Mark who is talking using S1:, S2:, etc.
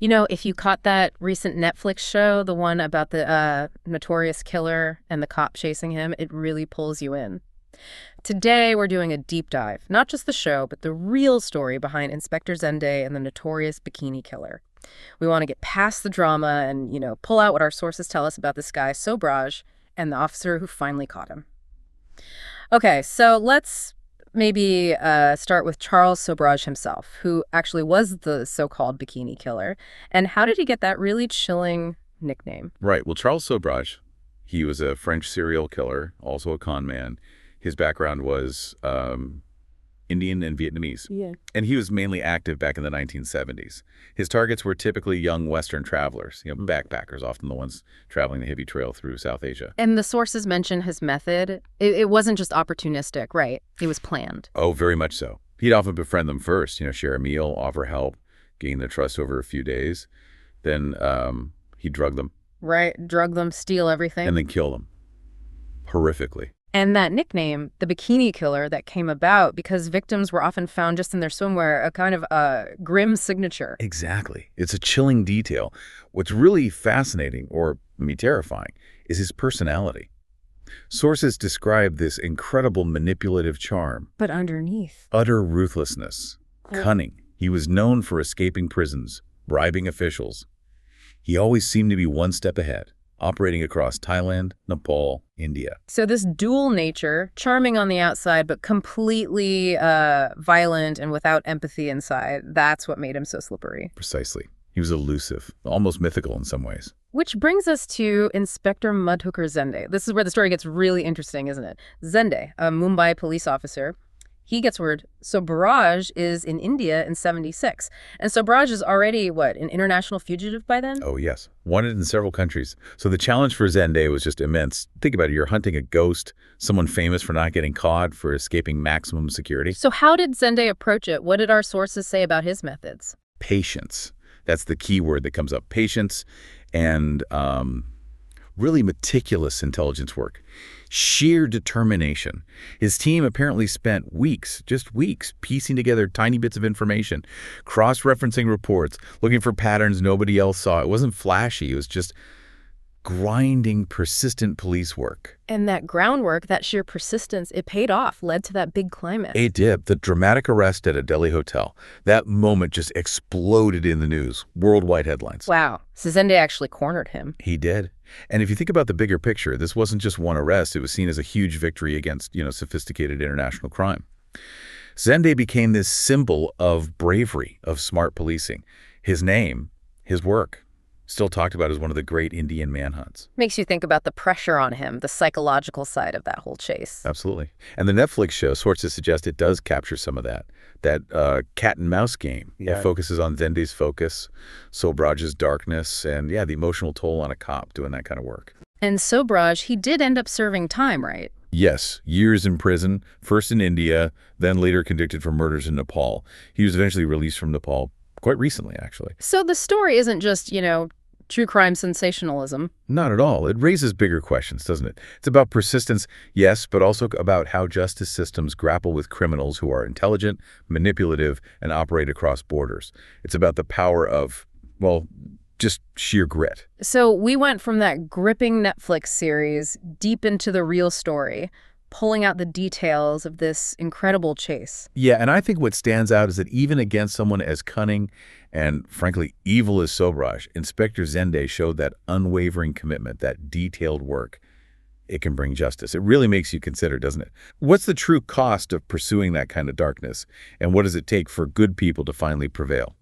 S1: You know, if you caught that recent Netflix show, the one about the notorious killer and the cop chasing him, it really pulls you in. Today, we're doing a deep dive, not just the show, but the real story behind Inspector Zende and the notorious Bikini Killer. We want to get past the drama and, pull out what our sources tell us about this guy, Sobhraj, and the officer who finally caught him. Okay, so let's maybe start with Charles Sobhraj himself, who actually was the so-called Bikini Killer. And how did he get that really chilling nickname?
S2: Right. Well, Charles Sobhraj, he was a French serial killer, also a con man. His background was Indian and Vietnamese.
S1: Yeah.
S2: And he was mainly active back in the 1970s. His targets were typically young Western travelers, backpackers, often the ones traveling the hippie trail through South Asia.
S1: And the sources mention his method. It wasn't just opportunistic, right? It was planned.
S2: Oh, very much so. He'd often befriend them first, share a meal, offer help, gain their trust over a few days. Then he'd drug them.
S1: Right. Drug them, steal everything.
S2: And then kill them. Horrifically.
S1: And that nickname, the Bikini Killer, that came about because victims were often found just in their swimwear, a kind of grim signature.
S2: Exactly. It's a chilling detail. What's really fascinating, or terrifying, is his personality. Sources describe this incredible manipulative charm.
S1: But underneath.
S2: Utter ruthlessness. Cunning. He was known for escaping prisons, bribing officials. He always seemed to be one step ahead, operating across Thailand, Nepal, India.
S1: So this dual nature, charming on the outside, but completely violent and without empathy inside, that's what made him so slippery.
S2: Precisely. He was elusive, almost mythical in some ways.
S1: Which brings us to Inspector Mudhooker Zende. This is where the story gets really interesting, isn't it? Zende, a Mumbai police officer, he gets word Sobhraj is in India in '76. And Sobhraj is already, an international fugitive by then?
S2: Oh, yes. Wanted in several countries. So the challenge for Zende was just immense. Think about it. You're hunting a ghost, someone famous for not getting caught, for escaping maximum security.
S1: So how did Zende approach it? What did our sources say about his methods?
S2: Patience. That's the key word that comes up. Patience and really meticulous intelligence work. Sheer determination. His team apparently spent weeks, just weeks, piecing together tiny bits of information, cross-referencing reports, looking for patterns nobody else saw. It wasn't flashy. It was just grinding, persistent police work.
S1: And that groundwork, that sheer persistence, it paid off, led to that big climax.
S2: It did. The dramatic arrest at a Delhi hotel. That moment just exploded in the news. Worldwide headlines.
S1: Wow. So Zende actually cornered him.
S2: He did. And if you think about the bigger picture, this wasn't just one arrest. It was seen as a huge victory against, sophisticated international crime. Zende became this symbol of bravery, of smart policing. His name, his work, still talked about as one of the great Indian manhunts.
S1: Makes you think about the pressure on him, the psychological side of that whole chase.
S2: Absolutely. And the Netflix show, sources suggest it does capture some of that cat and mouse game.
S3: Yeah.
S2: It focuses on Zende's focus, Sobhraj's darkness, and, the emotional toll on a cop doing that kind of work.
S1: And Sobhraj, he did end up serving time, right?
S2: Yes, years in prison, first in India, then later convicted for murders in Nepal. He was eventually released from Nepal quite recently, actually.
S1: So the story isn't just, true crime sensationalism.
S2: Not at all. It raises bigger questions, doesn't it? It's about persistence, yes, but also about how justice systems grapple with criminals who are intelligent, manipulative, and operate across borders. It's about the power of, just sheer grit.
S1: So we went from that gripping Netflix series deep into the real story, pulling out the details of this incredible chase.
S2: Yeah, and I think what stands out is that even against someone as cunning and, frankly, evil as Sobhraj, Inspector Zende showed that unwavering commitment, that detailed work. It can bring justice. It really makes you consider, doesn't it? What's the true cost of pursuing that kind of darkness? And what does it take for good people to finally prevail?